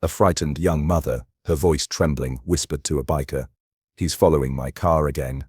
A frightened young mother, her voice trembling, whispered to a biker, "He's following my car again."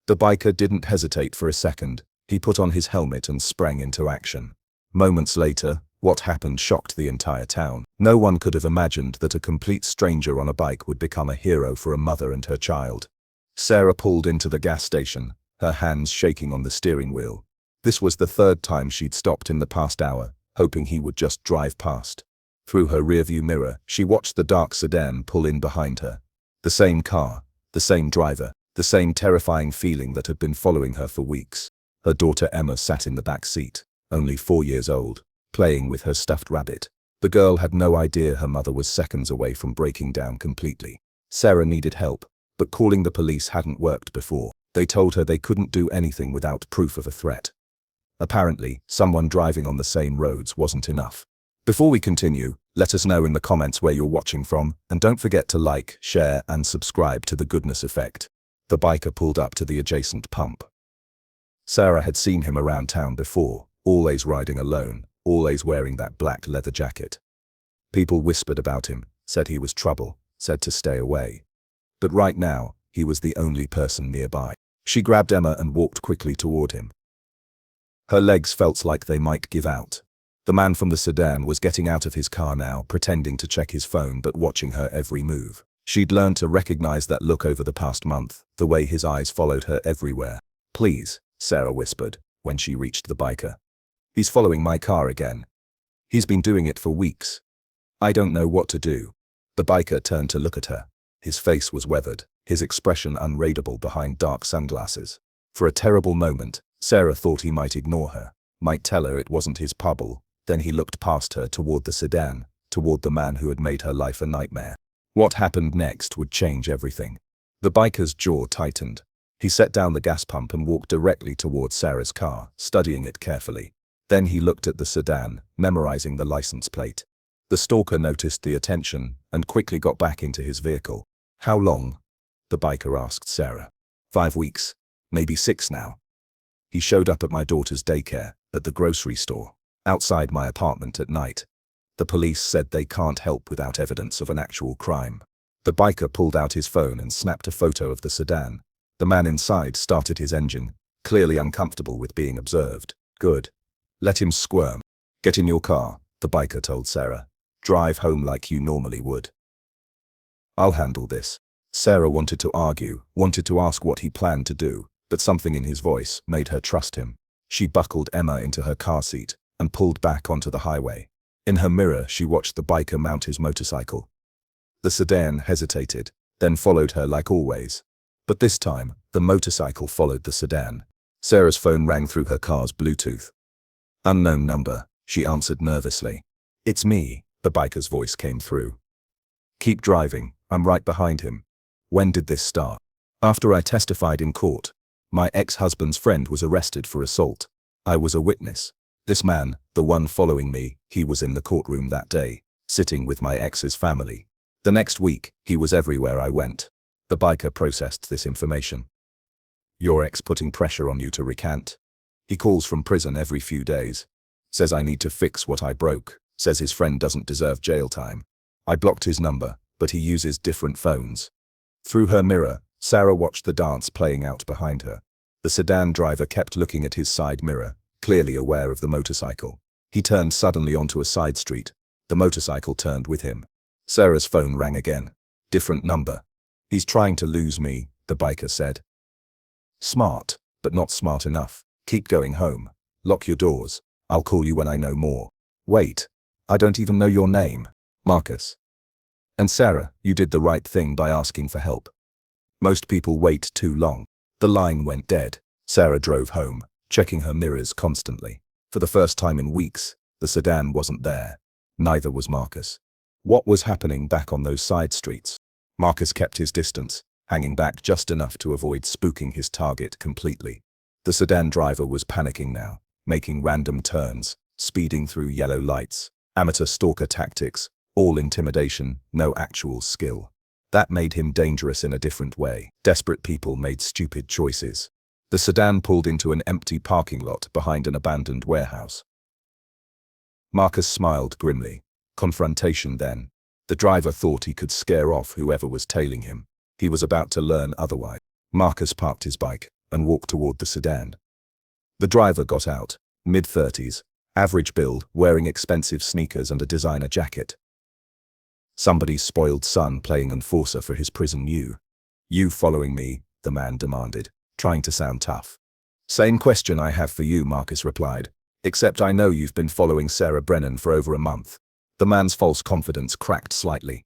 The biker didn't hesitate for a second. He put on his helmet and sprang into action. Moments later, what happened shocked the entire town. No one could have imagined that a complete stranger on a bike would become a hero for a mother and her child. Sarah pulled into the gas station, her hands shaking on the steering wheel. This was the third time she'd stopped in the past hour, hoping he would just drive past. Through her rearview mirror, she watched the dark sedan pull in behind her. The same car, the same driver, the same terrifying feeling that had been following her for weeks. Her daughter Emma sat in the back seat, only 4 years old, playing with her stuffed rabbit. The girl had no idea her mother was seconds away from breaking down completely. Sarah needed help, but calling the police hadn't worked before. They told her they couldn't do anything without proof of a threat. Apparently, someone driving on the same roads wasn't enough. Before we continue, let us know in the comments where you're watching from, and don't forget to like, share, and subscribe to The Goodness Effect. The biker pulled up to the adjacent pump. Sarah had seen him around town before, always riding alone, always wearing that black leather jacket. People whispered about him, said he was trouble, said to stay away. But right now, he was the only person nearby. She grabbed Emma and walked quickly toward him. Her legs felt like they might give out. The man from the sedan was getting out of his car now, pretending to check his phone but watching her every move. She'd learned to recognize that look over the past month, the way his eyes followed her everywhere. "Please," Sarah whispered, when she reached the biker. "He's following my car again. He's been doing it for weeks. I don't know what to do." The biker turned to look at her. His face was weathered, his expression unreadable behind dark sunglasses. For a terrible moment, Sarah thought he might ignore her, might tell her it wasn't his trouble. Then he looked past her toward the sedan, toward the man who had made her life a nightmare. What happened next would change everything. The biker's jaw tightened. He set down the gas pump and walked directly toward Sarah's car, studying it carefully. Then he looked at the sedan, memorizing the license plate. The stalker noticed the attention and quickly got back into his vehicle. "How long?" the biker asked Sarah. 5 weeks, maybe 6 now. He showed up at my daughter's daycare, at the grocery store, outside my apartment at night. The police said they can't help without evidence of an actual crime. The biker pulled out his phone and snapped a photo of the sedan. The man inside started his engine, clearly uncomfortable with being observed. "Good. Let him squirm. Get in your car," the biker told Sarah. "Drive home like you normally would. I'll handle this." Sarah wanted to argue, wanted to ask what he planned to do, but something in his voice made her trust him. She buckled Emma into her car seat and pulled back onto the highway. In her mirror, she watched the biker mount his motorcycle. The sedan hesitated, then followed her like always. But this time, the motorcycle followed the sedan. Sarah's phone rang through her car's Bluetooth. "Unknown number," she answered nervously. "It's me," the biker's voice came through. "Keep driving, I'm right behind him." "When did this start?" "After I testified in court. My ex-husband's friend was arrested for assault. I was a witness. This man, the one following me, he was in the courtroom that day, sitting with my ex's family. The next week, he was everywhere I went." The biker processed this information. "Your ex putting pressure on you to recant?" "He calls from prison every few days. Says I need to fix what I broke. Says his friend doesn't deserve jail time. I blocked his number, but he uses different phones." Through her mirror, Sarah watched the dance playing out behind her. The sedan driver kept looking at his side mirror, clearly aware of the motorcycle. He turned suddenly onto a side street. The motorcycle turned with him. Sarah's phone rang again. "Different number." "He's trying to lose me," the biker said. "Smart, but not smart enough. Keep going home. Lock your doors. I'll call you when I know more." "Wait. I don't even know your name." "Marcus." "And Sarah, you did the right thing by asking for help. Most people wait too long." The line went dead. Sarah drove home, checking her mirrors constantly. For the first time in weeks, the sedan wasn't there. Neither was Marcus. What was happening back on those side streets? Marcus kept his distance, hanging back just enough to avoid spooking his target completely. The sedan driver was panicking now, making random turns, speeding through yellow lights. Amateur stalker tactics, all intimidation, no actual skill. That made him dangerous in a different way. Desperate people made stupid choices. The sedan pulled into an empty parking lot behind an abandoned warehouse. Marcus smiled grimly. Confrontation then. The driver thought he could scare off whoever was tailing him. He was about to learn otherwise. Marcus parked his bike and walked toward the sedan. The driver got out, mid-30s, average build, wearing expensive sneakers and a designer jacket. Somebody's spoiled son playing enforcer for his prison. You following me? The man demanded, trying to sound tough. Same question I have for you, Marcus replied, except I know you've been following Sarah Brennan for over a month. The man's false confidence cracked slightly.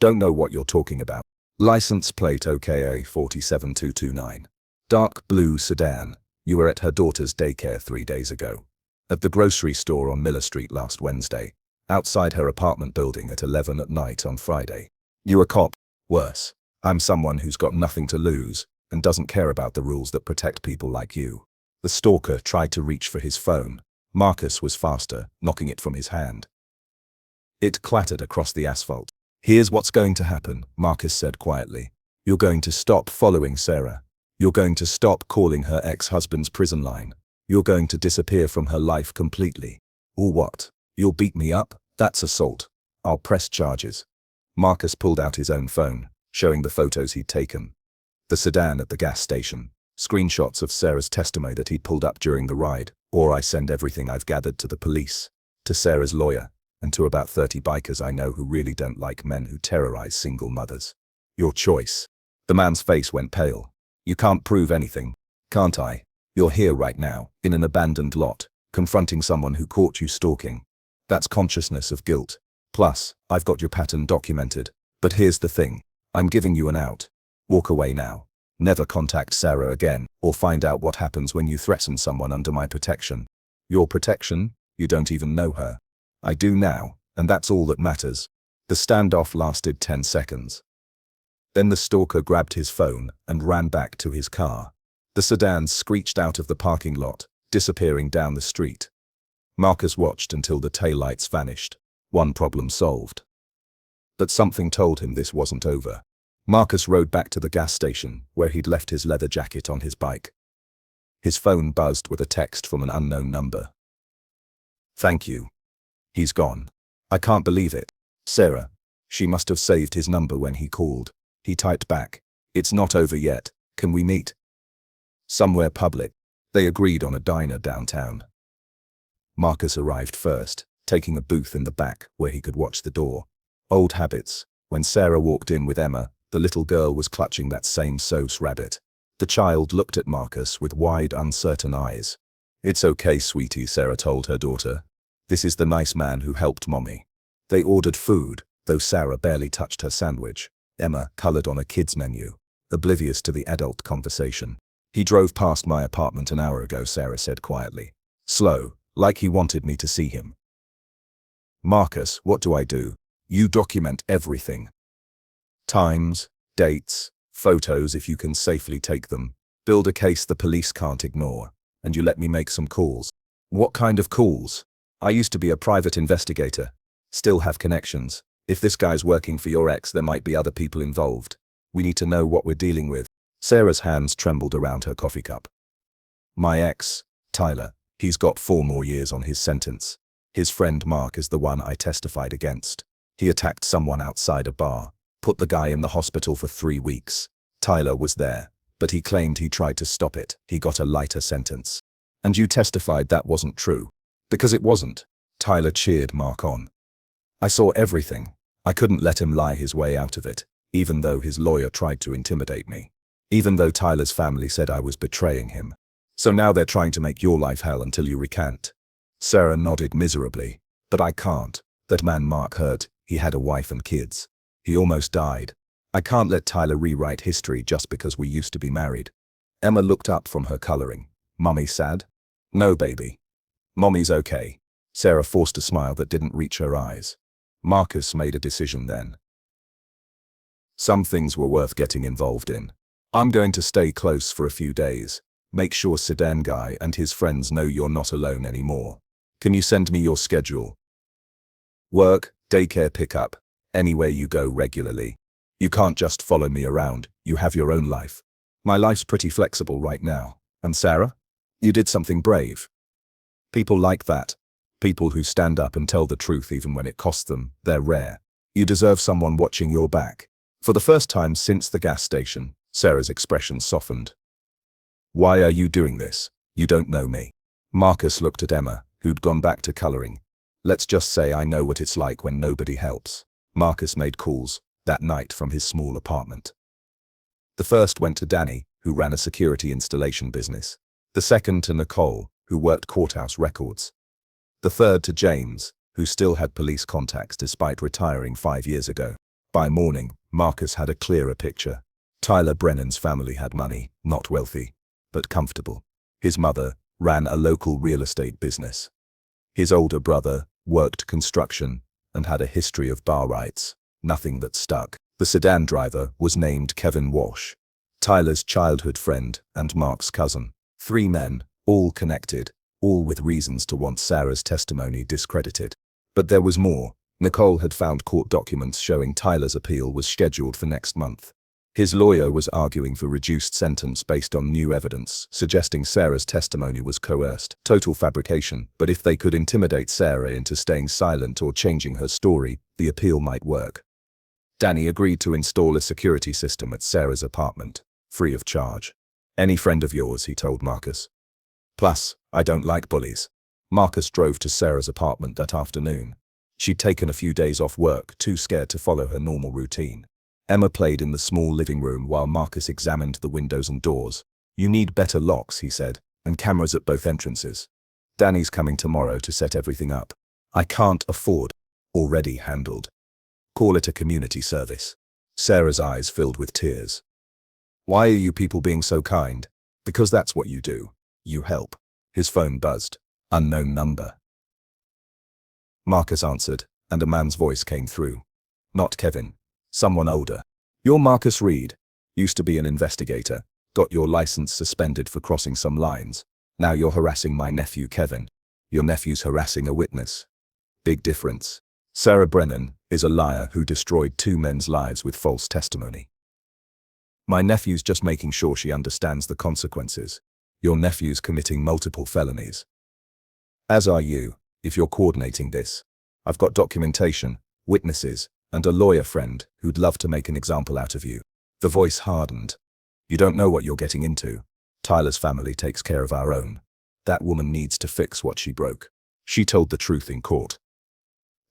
Don't know what you're talking about. License plate OKA 47229. Dark blue sedan. You were at her daughter's daycare 3 days ago. At the grocery store on Miller Street last Wednesday. Outside her apartment building at 11 at night on Friday. You a cop? Worse. I'm someone who's got nothing to lose and doesn't care about the rules that protect people like you. The stalker tried to reach for his phone. Marcus was faster, knocking it from his hand. It clattered across the asphalt. Here's what's going to happen, Marcus said quietly. You're going to stop following Sarah. You're going to stop calling her ex-husband's prison line. You're going to disappear from her life completely. Or what? You'll beat me up? That's assault. I'll press charges. Marcus pulled out his own phone, showing the photos he'd taken. The sedan at the gas station. Screenshots of Sarah's testimony that he'd pulled up during the ride. Or I send everything I've gathered to the police. To Sarah's lawyer. And to about 30 bikers I know who really don't like men who terrorize single mothers. Your choice. The man's face went pale. You can't prove anything, can't I? You're here right now, in an abandoned lot, confronting someone who caught you stalking. That's consciousness of guilt. Plus, I've got your pattern documented. But here's the thing. I'm giving you an out. Walk away now. Never contact Sarah again, or find out what happens when you threaten someone under my protection. Your protection? You don't even know her. I do now, and that's all that matters. The standoff lasted 10 seconds. Then the stalker grabbed his phone and ran back to his car. The sedan screeched out of the parking lot, disappearing down the street. Marcus watched until the taillights vanished. One problem solved. But something told him this wasn't over. Marcus rode back to the gas station, where he'd left his leather jacket on his bike. His phone buzzed with a text from an unknown number. Thank you. He's gone. I can't believe it. Sarah. She must have saved his number when he called. He typed back. It's not over yet. Can we meet? Somewhere public. They agreed on a diner downtown. Marcus arrived first, taking a booth in the back where he could watch the door. Old habits. When Sarah walked in with Emma, the little girl was clutching that same sauce rabbit. The child looked at Marcus with wide, uncertain eyes. It's okay, sweetie, Sarah told her daughter. This is the nice man who helped Mommy. They ordered food, though Sarah barely touched her sandwich. Emma colored on a kid's menu, oblivious to the adult conversation. He drove past my apartment an hour ago, Sarah said quietly. Slow, like he wanted me to see him. Marcus, what do I do? You document everything. Times, dates, photos if you can safely take them. Build a case the police can't ignore. And you let me make some calls. What kind of calls? I used to be a private investigator. Still have connections. If this guy's working for your ex, there might be other people involved. We need to know what we're dealing with. Sarah's hands trembled around her coffee cup. My ex, Tyler, he's got 4 more years on his sentence. His friend Mark is the one I testified against. He attacked someone outside a bar, put the guy in the hospital for 3 weeks. Tyler was there, but he claimed he tried to stop it. He got a lighter sentence. And you testified that wasn't true. Because it wasn't. Tyler cheered Mark on. I saw everything. I couldn't let him lie his way out of it, even though his lawyer tried to intimidate me. Even though Tyler's family said I was betraying him. So now they're trying to make your life hell until you recant. Sarah nodded miserably. But I can't. That man Mark hurt. He had a wife and kids. He almost died. I can't let Tyler rewrite history just because we used to be married. Emma looked up from her coloring. Mummy sad? No, baby. Mommy's okay. Sarah forced a smile that didn't reach her eyes. Marcus made a decision then. Some things were worth getting involved in. I'm going to stay close for a few days. Make sure Sedan Guy and his friends know you're not alone anymore. Can you send me your schedule? Work, daycare pickup, anywhere you go regularly. You can't just follow me around, you have your own life. My life's pretty flexible right now. And Sarah? You did something brave. People like that. People who stand up and tell the truth even when it costs them, they're rare. You deserve someone watching your back. For the first time since the gas station, Sarah's expression softened. Why are you doing this? You don't know me. Marcus looked at Emma, who'd gone back to coloring. Let's just say I know what it's like when nobody helps. Marcus made calls that night from his small apartment. The first went to Danny, who ran a security installation business. The second to Nicole, who worked courthouse records. The third to James, who still had police contacts despite retiring 5 years ago. By morning, Marcus had a clearer picture. Tyler Brennan's family had money, not wealthy, but comfortable. His mother ran a local real estate business. His older brother worked construction and had a history of bar rights, nothing that stuck. The sedan driver was named Kevin Walsh, Tyler's childhood friend and Mark's cousin. 3 men, all connected, all with reasons to want Sarah's testimony discredited. But there was more. Nicole had found court documents showing Tyler's appeal was scheduled for next month. His lawyer was arguing for reduced sentence based on new evidence, suggesting Sarah's testimony was coerced, total fabrication, but if they could intimidate Sarah into staying silent or changing her story, the appeal might work. Danny agreed to install a security system at Sarah's apartment, free of charge. Any friend of yours, he told Marcus. Plus, I don't like bullies. Marcus drove to Sarah's apartment that afternoon. She'd taken a few days off work, too scared to follow her normal routine. Emma played in the small living room while Marcus examined the windows and doors. You need better locks, he said, and cameras at both entrances. Danny's coming tomorrow to set everything up. I can't afford. Already handled. Call it a community service. Sarah's eyes filled with tears. Why are you people being so kind? Because that's what you do. You help. His phone buzzed. Unknown number. Marcus answered, and a man's voice came through. Not Kevin. Someone older. You're Marcus Reed. Used to be an investigator. Got your license suspended for crossing some lines. Now you're harassing my nephew Kevin. Your nephew's harassing a witness. Big difference. Sarah Brennan is a liar who destroyed 2 men's lives with false testimony. My nephew's just making sure she understands the consequences. Your nephew's committing multiple felonies. As are you, if you're coordinating this. I've got documentation, witnesses, and a lawyer friend who'd love to make an example out of you. The voice hardened. You don't know what you're getting into. Tyler's family takes care of our own. That woman needs to fix what she broke. She told the truth in court.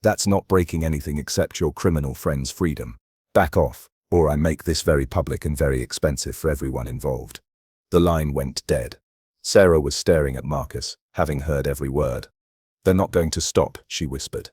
That's not breaking anything except your criminal friend's freedom. Back off, or I make this very public and very expensive for everyone involved. The line went dead. Sarah was staring at Marcus, having heard every word. They're not going to stop, she whispered.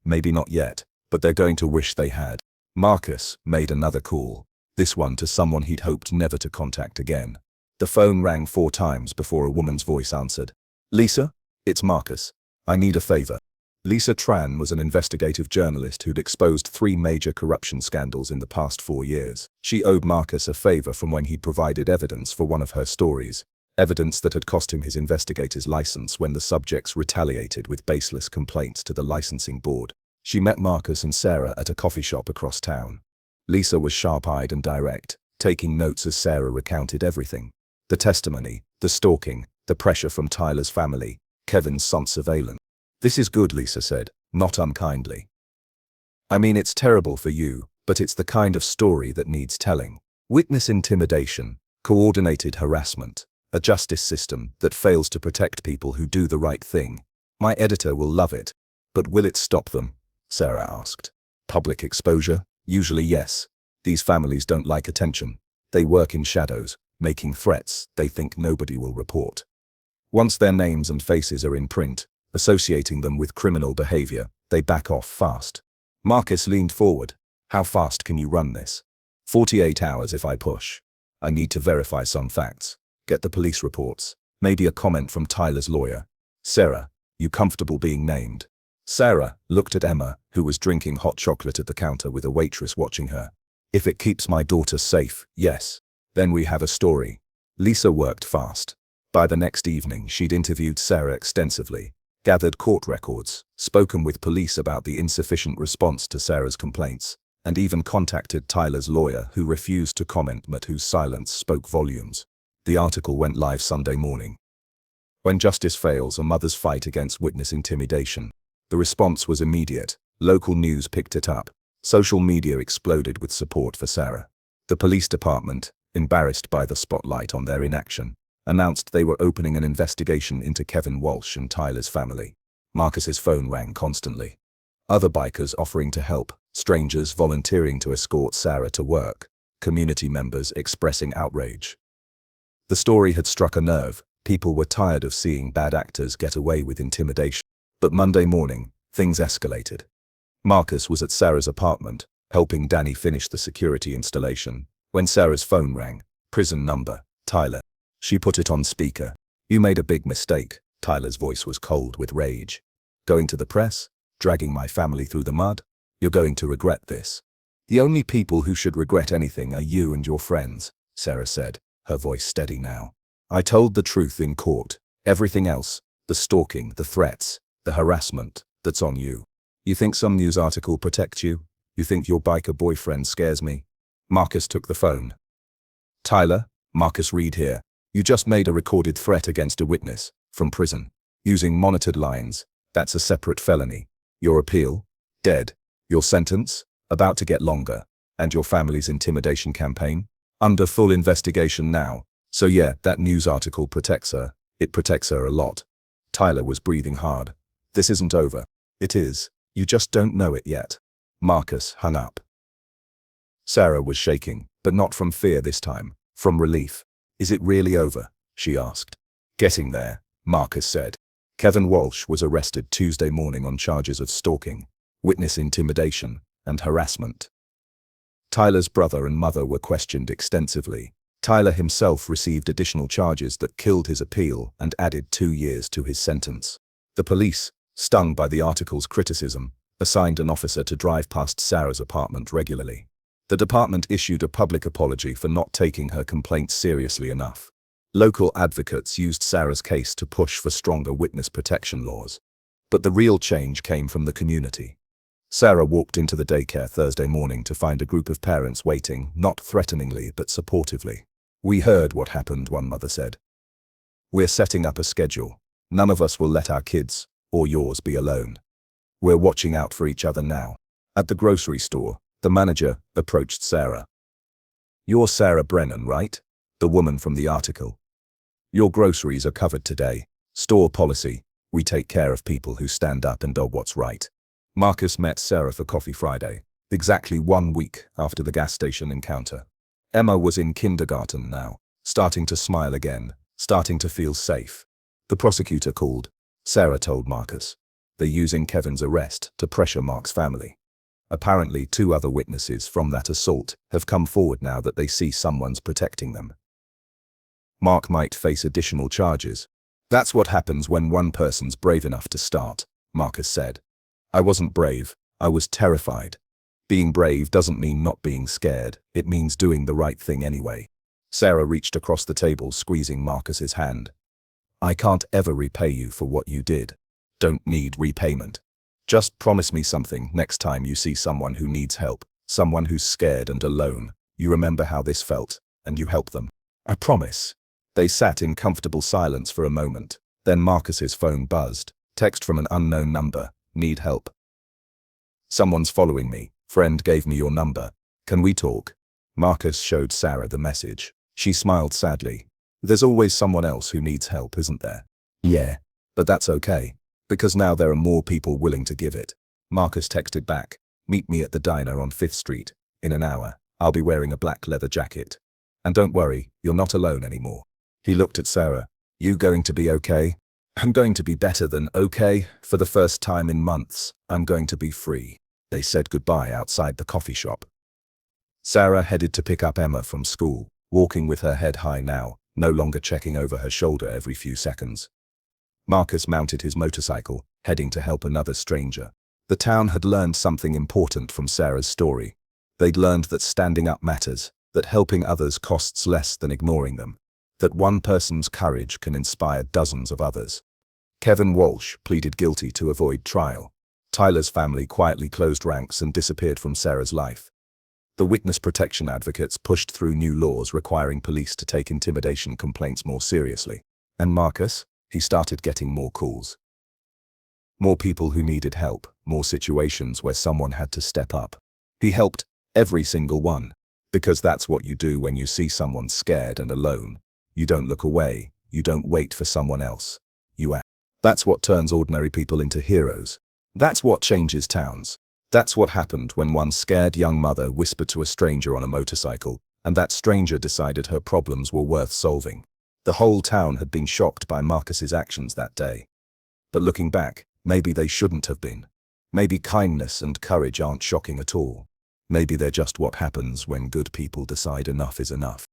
Maybe not yet, but they're going to wish they had. Marcus made another call, this one to someone he'd hoped never to contact again. The phone rang 4 times before a woman's voice answered. Lisa? It's Marcus. I need a favor. Lisa Tran was an investigative journalist who'd exposed 3 major corruption scandals in the past 4 years. She owed Marcus a favor from when he'd provided evidence for one of her stories. Evidence that had cost him his investigator's license when the subjects retaliated with baseless complaints to the licensing board. She met Marcus and Sarah at a coffee shop across town. Lisa was sharp-eyed and direct, taking notes as Sarah recounted everything. The testimony, the stalking, the pressure from Tyler's family, Kevin's son surveillance. This is good, Lisa said, not unkindly. I mean, it's terrible for you, but it's the kind of story that needs telling. Witness intimidation, coordinated harassment, a justice system that fails to protect people who do the right thing. My editor will love it. But will it stop them? Sarah asked. Public exposure? Usually yes. These families don't like attention. They work in shadows, making threats they think nobody will report. Once their names and faces are in print, associating them with criminal behavior, they back off fast. Marcus leaned forward. How fast can you run this? 48 hours if I push. I need to verify some facts. Get the police reports. Maybe a comment from Tyler's lawyer. Sarah, you comfortable being named? Sarah looked at Emma, who was drinking hot chocolate at the counter with a waitress watching her. If it keeps my daughter safe, yes. Then we have a story. Lisa worked fast. By the next evening, she'd interviewed Sarah extensively, gathered court records, spoken with police about the insufficient response to Sarah's complaints, and even contacted Tyler's lawyer, who refused to comment but whose silence spoke volumes. The article went live Sunday morning. When justice fails, a mother's fight against witness intimidation. The response was immediate. Local news picked it up. Social media exploded with support for Sarah. The police department, embarrassed by the spotlight on their inaction, announced they were opening an investigation into Kevin Walsh and Tyler's family. Marcus's phone rang constantly. Other bikers offering to help, strangers volunteering to escort Sarah to work, community members expressing outrage. The story had struck a nerve. People were tired of seeing bad actors get away with intimidation. But Monday morning, things escalated. Marcus was at Sarah's apartment, helping Danny finish the security installation, when Sarah's phone rang. Prison number, Tyler. She put it on speaker. "You made a big mistake." Tyler's voice was cold with rage. "Going to the press? Dragging my family through the mud? You're going to regret this." "The only people who should regret anything are you and your friends," Sarah said, her voice steady now. "I told the truth in court. Everything else, the stalking, the threats, the harassment, that's on you. You think some news article protects you? You think your biker boyfriend scares me?" Marcus took the phone. "Tyler, Marcus Reed here. You just made a recorded threat against a witness, from prison, using monitored lines. That's a separate felony. Your appeal? Dead. Your sentence? About to get longer. And your family's intimidation campaign? Under full investigation now. So yeah, that news article protects her. It protects her a lot." Tyler was breathing hard. "This isn't over." "It is. You just don't know it yet." Marcus hung up. Sarah was shaking, but not from fear this time, from relief. "Is it really over?" she asked. "Getting there," Marcus said. Kevin Walsh was arrested Tuesday morning on charges of stalking, witness intimidation, and harassment. Tyler's brother and mother were questioned extensively. Tyler himself received additional charges that killed his appeal and added 2 years to his sentence. The police, stung by the article's criticism, assigned an officer to drive past Sarah's apartment regularly. The department issued a public apology for not taking her complaints seriously enough. Local advocates used Sarah's case to push for stronger witness protection laws. But the real change came from the community. Sarah walked into the daycare Thursday morning to find a group of parents waiting, not threateningly but supportively. "We heard what happened," one mother said. "We're setting up a schedule. None of us will let our kids, or yours, be alone. We're watching out for each other now." At the grocery store, the manager approached Sarah. "You're Sarah Brennan, right? The woman from the article. Your groceries are covered today. Store policy, we take care of people who stand up and do what's right." Marcus met Sarah for coffee Friday, exactly 1 week after the gas station encounter. Emma was in kindergarten now, starting to smile again, starting to feel safe. The prosecutor called, Sarah told Marcus. They're using Kevin's arrest to pressure Mark's family. Apparently 2 other witnesses from that assault have come forward now that they see someone's protecting them. Mark might face additional charges. "That's what happens when one person's brave enough to start," Marcus said. "I wasn't brave, I was terrified. Being brave doesn't mean not being scared, it means doing the right thing anyway." Sarah reached across the table, squeezing Marcus's hand. "I can't ever repay you for what you did. Don't need repayment. Just promise me something next time you see someone who needs help, someone who's scared and alone. You remember how this felt, and you help them. I promise." They sat in comfortable silence for a moment. Then Marcus's phone buzzed. Text from an unknown number. "Need help. Someone's following me. Friend gave me your number. Can we talk?" Marcus showed Sarah the message. She smiled sadly. "There's always someone else who needs help, isn't there?" "Yeah. But that's okay. Because now there are more people willing to give it." Marcus texted back. "Meet me at the diner on 5th Street. In an hour. I'll be wearing a black leather jacket. And don't worry, you're not alone anymore." He looked at Sarah. "You going to be okay?" "I'm going to be better than okay. For the first time in months, I'm going to be free." They said goodbye outside the coffee shop. Sarah headed to pick up Emma from school, walking with her head high now, no longer checking over her shoulder every few seconds. Marcus mounted his motorcycle, heading to help another stranger. The town had learned something important from Sarah's story. They'd learned that standing up matters, that helping others costs less than ignoring them, that one person's courage can inspire dozens of others. Kevin Walsh pleaded guilty to avoid trial. Tyler's family quietly closed ranks and disappeared from Sarah's life. The witness protection advocates pushed through new laws requiring police to take intimidation complaints more seriously. And Marcus? He started getting more calls. More people who needed help, more situations where someone had to step up. He helped every single one. Because that's what you do when you see someone scared and alone. You don't look away, you don't wait for someone else. You act. That's what turns ordinary people into heroes. That's what changes towns. That's what happened when one scared young mother whispered to a stranger on a motorcycle, and that stranger decided her problems were worth solving. The whole town had been shocked by Marcus's actions that day. But looking back, maybe they shouldn't have been. Maybe kindness and courage aren't shocking at all. Maybe they're just what happens when good people decide enough is enough.